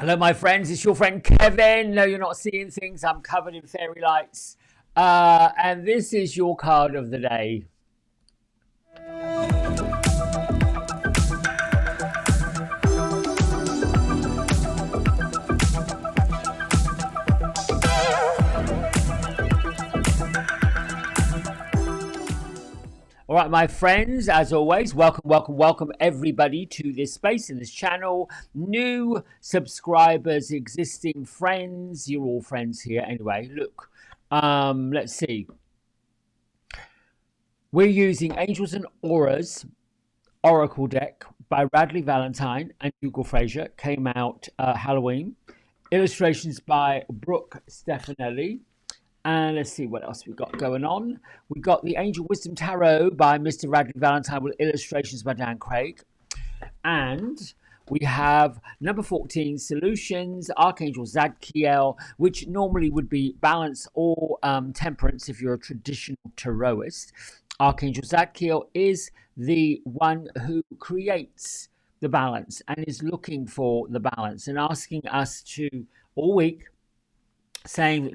Hello, my friends. It's your friend Kevin. No, you're not seeing things. I'm covered in fairy lights. And this is your card of the day. All right, my friends, as always, welcome everybody to this space in this channel. New subscribers, existing friends, you're all friends here. Anyway, look, let's see. We're using Angels and Auras Oracle deck by Radley Valentine and Hugo Fraser. Came out Halloween. Illustrations by Brooke Stefanelli. And let's see what else we got going on. We got the Angel Wisdom Tarot by Mr. Radley Valentine with illustrations by Dan Craig. And we have number 14, Solutions, Archangel Zadkiel, which normally would be balance or temperance if you're a traditional tarotist. Archangel Zadkiel is the one who creates the balance and is looking for the balance and asking us to, all week, saying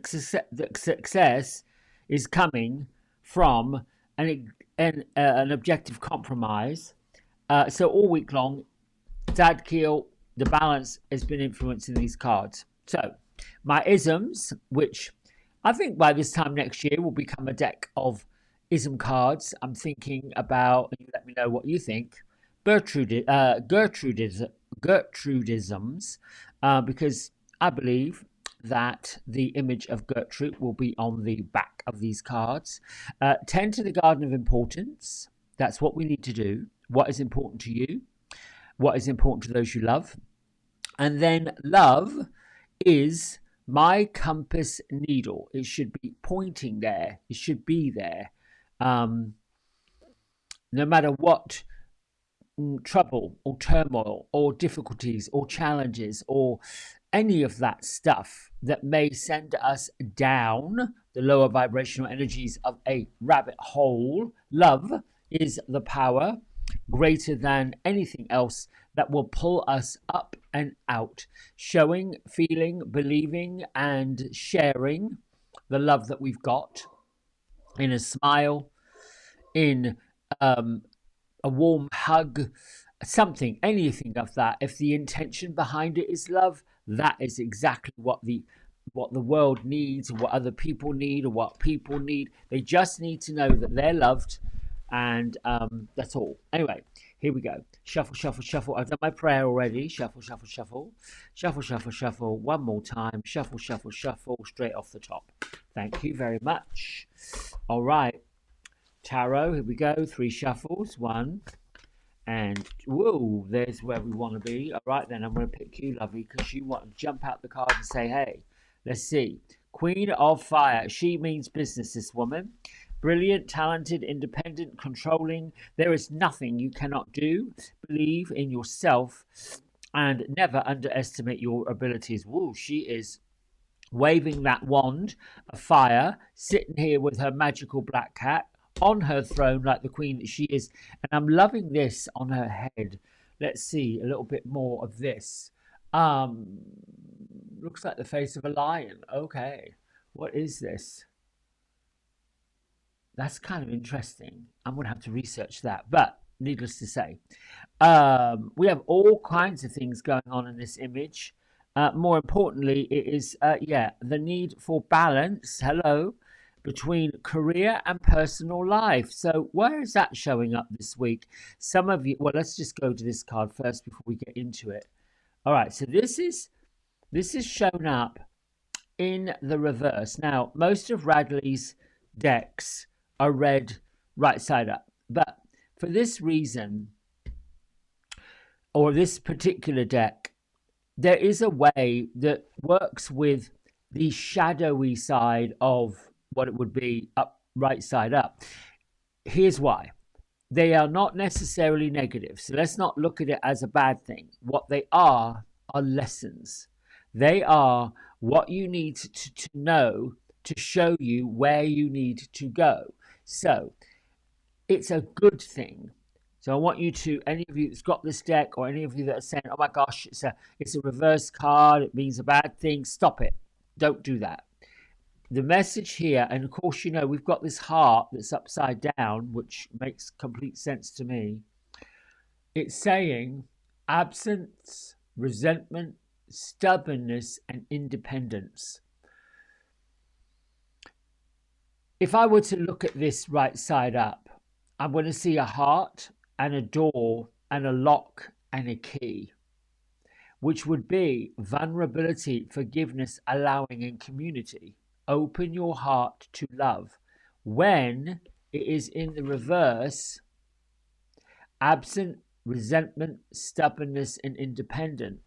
that success is coming from an objective compromise. So all week long, Zadkiel, the balance, has been influencing these cards. So my isms, which I think by this time next year will become a deck of ism cards. I'm thinking about, and you let me know what you think, Gertrudisms, because I believe that the image of Gertrude will be on the back of these cards. Tend to the garden of importance. That's what we need to do. What is important to you? What is important to those you love? And then love is my compass needle. It should be pointing there. It should be there. No matter what trouble or turmoil or difficulties or challenges or any of that stuff that may send us down the lower vibrational energies of a rabbit hole, love is the power greater than anything else that will pull us up and out, showing, feeling, believing, and sharing the love that we've got in a smile, in a warm hug, something, anything of that. If the intention behind it is love, that is exactly what the world needs, what other people need, or what people need. They just need to know that they're loved, and that's all. Anyway, here we go. Shuffle, shuffle, shuffle. I've done my prayer already. Shuffle, shuffle, shuffle. Shuffle, shuffle, shuffle. One more time. Shuffle, shuffle, shuffle. Straight off the top. Thank you very much. All right. Tarot, here we go. 3 shuffles. 1, and whoa, there's where we want to be. All right, then I'm going to pick you, lovely, because you want to jump out the card and say, hey, let's see. Queen of Fire. She means business, this woman. Brilliant, talented, independent, controlling. There is nothing you cannot do. Believe in yourself and never underestimate your abilities. Whoa, she is waving that wand of fire, sitting here with her magical black cat on her throne like the queen that she is. And I'm loving this on her head. Let's see a little bit more of this. Looks like the face of a lion. Okay, what is this? That's kind of interesting. I'm going to have to research that. But needless to say, we have all kinds of things going on in this image. More importantly, it is, the need for balance. Hello. Between career and personal life. So where is that showing up this week? Some of you, well, let's just go to this card first before we get into it. All right, so this is shown up in the reverse. Now, most of Radley's decks are read right side up, but for this reason, or this particular deck, there is a way that works with the shadowy side of what it would be up, right side up. Here's why. They are not necessarily negative. So let's not look at it as a bad thing. What they are lessons. They are what you need to know to show you where you need to go. So it's a good thing So I want you to, any of you that's got this deck, or any of you that are saying, oh my gosh, it's a reverse card, it means a bad thing, stop it. Don't do that. The message here, and of course, we've got this heart that's upside down, which makes complete sense to me. It's saying absence, resentment, stubbornness, and independence. If I were to look at this right side up, I'm going to see a heart and a door and a lock and a key, which would be vulnerability, forgiveness, allowing, and community. Open your heart to love. When it is in the reverse, absent, resentment, stubbornness, and independent.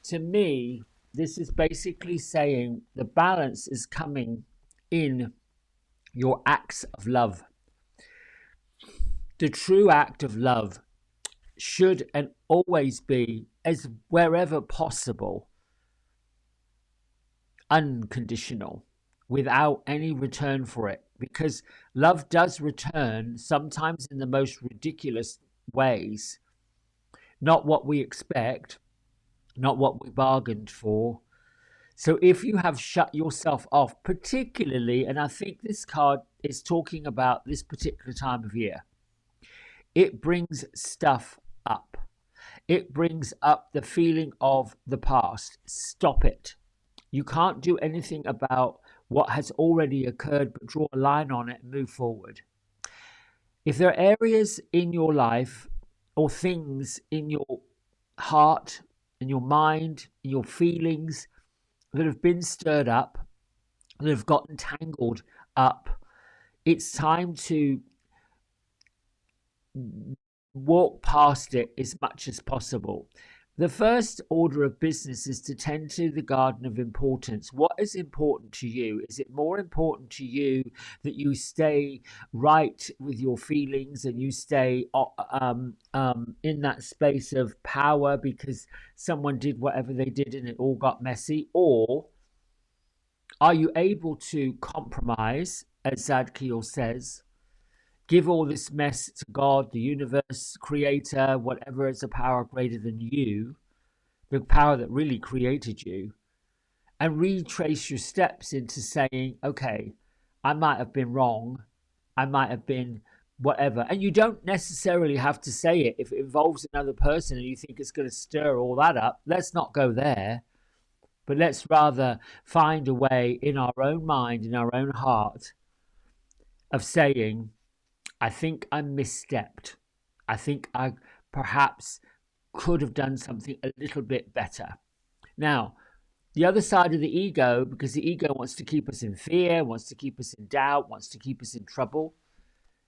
To me, this is basically saying the balance is coming in your acts of love. The true act of love should and always be, as wherever possible, unconditional, without any return for it, because love does return, sometimes in the most ridiculous ways, not what we expect, not what we bargained for. So if you have shut yourself off, particularly, and I think this card is talking about this particular time of year, it brings stuff up. It brings up the feeling of the past. Stop it. You can't do anything about what has already occurred, but draw a line on it and move forward. If there are areas in your life or things in your heart, in your mind, in your feelings that have been stirred up, that have gotten tangled up, it's time to walk past it as much as possible. The first order of business is to tend to the garden of importance. What is important to you? Is it more important to you that you stay right with your feelings and you stay in that space of power because someone did whatever they did and it all got messy? Or are you able to compromise, as Zadkiel says, give all this mess to God, the universe, creator, whatever is a power greater than you, the power that really created you, and retrace your steps into saying, okay, I might have been wrong. I might have been whatever. And you don't necessarily have to say it. If it involves another person and you think it's going to stir all that up, let's not go there. But let's rather find a way in our own mind, in our own heart, of saying, I think I misstepped. I think I perhaps could have done something a little bit better. Now, the other side of the ego, because the ego wants to keep us in fear, wants to keep us in doubt, wants to keep us in trouble,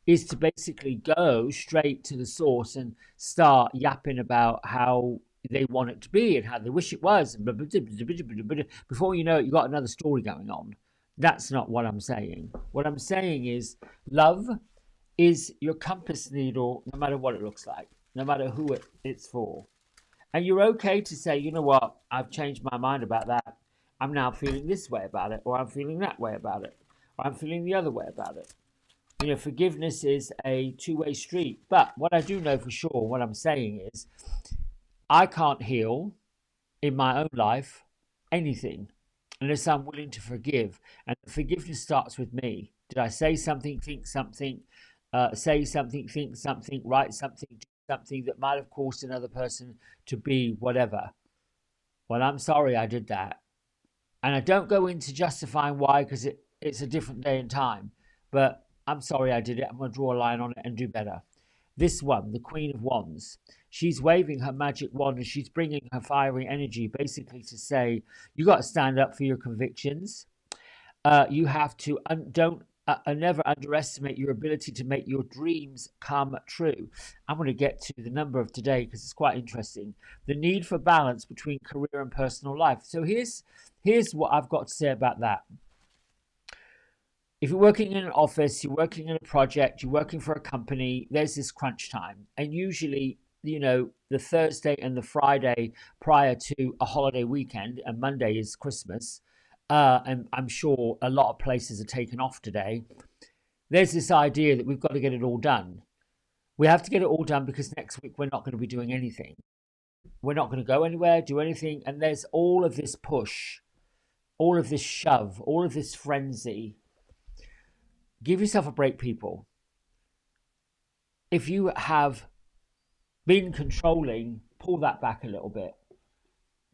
is to basically go straight to the source and start yapping about how they want it to be and how they wish it was. Before you know it, you've got another story going on. That's not what I'm saying. What I'm saying is love is your compass needle, no matter what it looks like, no matter who it's for. And you're okay to say, you know what, I've changed my mind about that. I'm now feeling this way about it, or I'm feeling that way about it, or I'm feeling the other way about it. Forgiveness is a two-way street. But what I do know for sure, what I'm saying is, I can't heal in my own life anything unless I'm willing to forgive. And forgiveness starts with me. Did I say something, think something, say something, think something, write something, do something that might have caused another person to be whatever? Well, I'm sorry I did that. And I don't go into justifying why, because it's a different day and time. But I'm sorry I did it. I'm going to draw a line on it and do better. This one, the Queen of Wands, she's waving her magic wand and she's bringing her fiery energy basically to say, you got to stand up for your convictions. You have to, don't never underestimate your ability to make your dreams come true. I'm going to get to the number of today because it's quite interesting. The need for balance between career and personal life. So here's what I've got to say about that. If you're working in an office, you're working in a project, you're working for a company, there's this crunch time. And usually, the Thursday and the Friday prior to a holiday weekend, and Monday is Christmas, and I'm sure a lot of places are taken off today, there's this idea that we've got to get it all done. We have to get it all done because next week we're not going to be doing anything. We're not going to go anywhere, do anything. And there's all of this push, all of this shove, all of this frenzy. Give yourself a break, people. If you have been controlling, pull that back a little bit.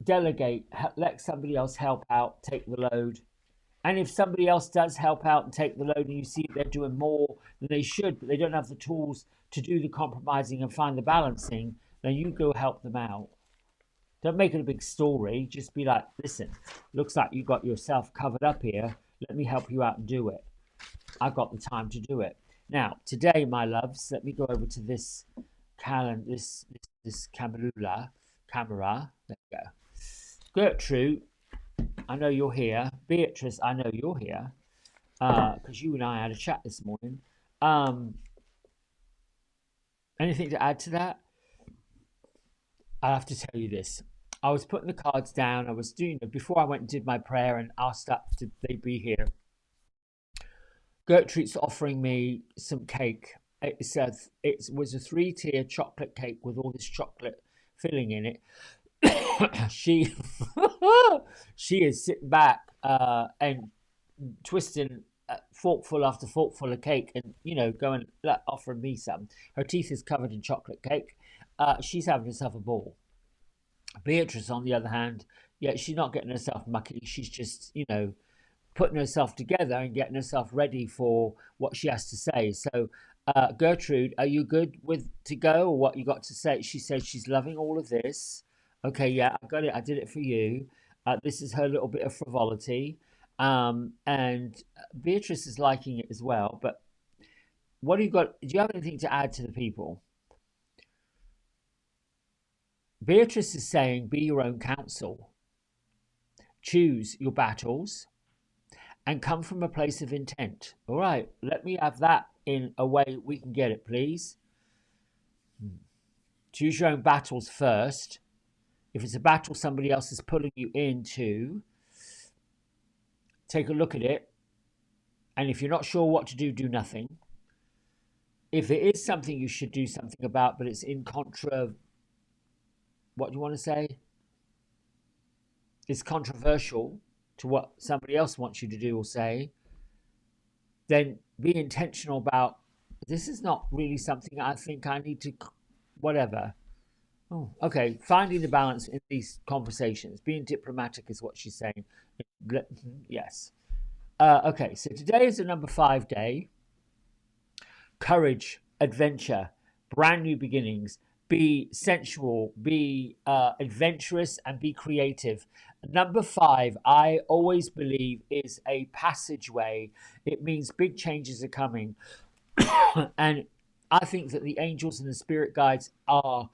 Delegate, let somebody else help out, take the load. And if somebody else does help out and take the load and you see they're doing more than they should, but they don't have the tools to do the compromising and find the balancing, then you go help them out. Don't make it a big story. Just be like, listen, looks like you got yourself covered up here. Let me help you out and do it. I've got the time to do it. Now, today, my loves, let me go over to this calendar, this camera. There we go. Gertrude, I know you're here. Beatrice, I know you're here because you and I had a chat this morning. Anything to add to that? I have to tell you this. I was putting the cards down. I was doing it before I went and did my prayer and asked that did they be here. Gertrude's offering me some cake. It was a 3-tier chocolate cake with all this chocolate filling in it. she is sitting back and twisting forkful after forkful of cake and going offering me some. Her teeth is covered in chocolate cake. She's having herself a ball. Beatrice, on the other hand, she's not getting herself mucky. She's just putting herself together and getting herself ready for what she has to say. So Gertrude, are you good to go, or what you got to say? She says she's loving all of this. Okay, yeah, I got it. I did it for you. This is her little bit of frivolity. And Beatrice is liking it as well. But what do you got? Do you have anything to add to the people? Beatrice is saying, be your own counsel. Choose your battles and come from a place of intent. All right, let me have that in a way we can get it, please. Choose your own battles first. If it's a battle somebody else is pulling you into, take a look at it. And if you're not sure what to do, do nothing. If it is something you should do something about, but it's in contra, what do you want to say? It's controversial to what somebody else wants you to do or say, then be intentional about, this is not really something I think I need to, whatever. Oh, okay. Finding the balance in these conversations. Being diplomatic is what she's saying. Yes. Okay, so today is the number 5 day. Courage, adventure, brand new beginnings. Be sensual, be adventurous, and be creative. Number 5, I always believe, is a passageway. It means big changes are coming. And I think that the angels and the spirit guides are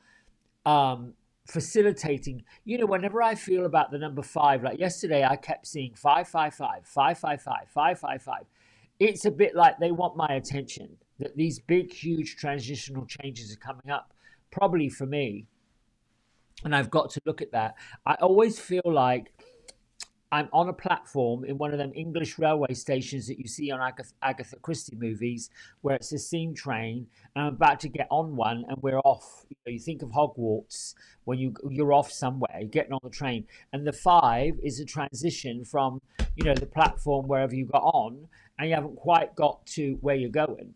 facilitating. Whenever I feel about the number 5, like yesterday I kept seeing 555, 555, 555. It's a bit like they want my attention, that these big huge transitional changes are coming up, probably for me, and I've got to look at that. I always feel like I'm on a platform in one of them English railway stations that you see on Agatha Christie movies, where it's a steam train, and I'm about to get on one, and we're off. You think of Hogwarts when you're off somewhere, getting on the train, and the 5 is a transition from the platform wherever you got on, and you haven't quite got to where you're going.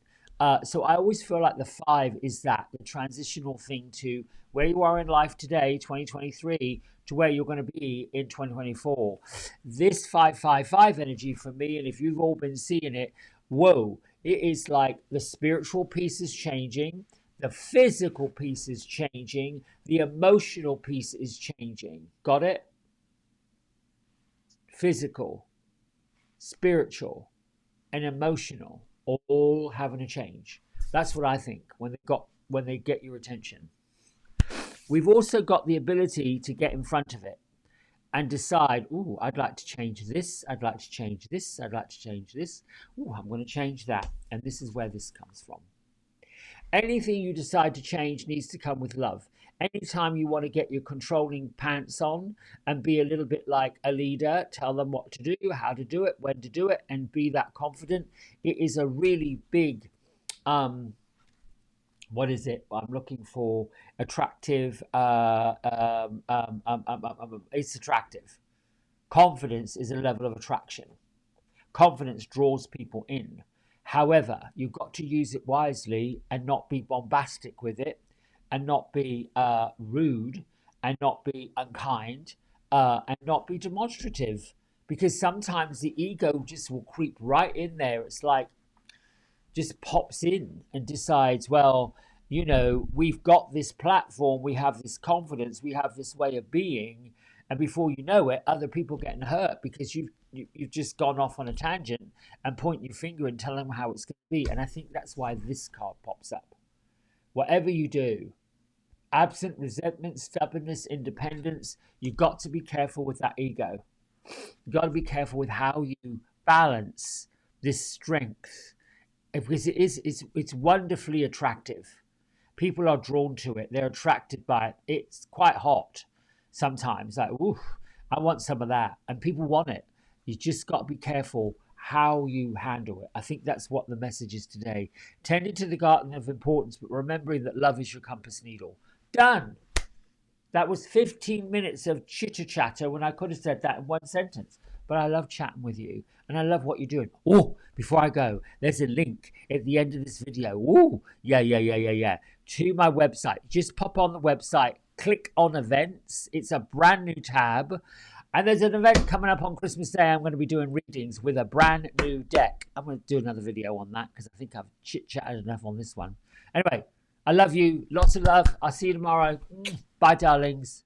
So I always feel like the 5 is the transitional thing to where you are in life today, 2023, to where you're going to be in 2024. This 555 energy for me, and if you've all been seeing it, whoa, it is like the spiritual piece is changing, the physical piece is changing, the emotional piece is changing. Got it? Physical, spiritual, and emotional all having a change. That's what I think when they get your attention. We've also got the ability to get in front of it and decide, ooh, I'd like to change this, I'd like to change this, I'd like to change this. Ooh, I'm going to change that. And this is where this comes from. Anything you decide to change needs to come with love. Anytime you want to get your controlling pants on and be a little bit like a leader, tell them what to do, how to do it, when to do it, and be that confident, it is a really big what is it? I'm looking for attractive. It's attractive. Confidence is a level of attraction. Confidence draws people in. However, you've got to use it wisely and not be bombastic with it, and not be rude, and not be unkind, and not be demonstrative. Because sometimes the ego just will creep right in there. It's like, just pops in and decides, well, we've got this platform, we have this confidence, we have this way of being, and before you know it, other people getting hurt because you've just gone off on a tangent and point your finger and tell them how it's going to be. And I think that's why this card pops up. Whatever you do, absent resentment, stubbornness, independence, you've got to be careful with that ego. You've got to be careful with how you balance this strength, because it's wonderfully attractive. People are drawn to it. They're attracted by it. It's quite hot sometimes. Like, ooh, I want some of that. And people want it. You just got to be careful how you handle it. I think that's what the message is today. Tending to the garden of importance, but remembering that love is your compass needle. Done. That was 15 minutes of chitter chatter when I could have said that in one sentence. But I love chatting with you and I love what you're doing. Oh, before I go, there's a link at the end of this video. Oh, yeah. To my website. Just pop on the website, click on events. It's a brand new tab. And there's an event coming up on Christmas Day. I'm going to be doing readings with a brand new deck. I'm going to do another video on that because I think I've chit-chatted enough on this one. Anyway, I love you. Lots of love. I'll see you tomorrow. Bye, darlings.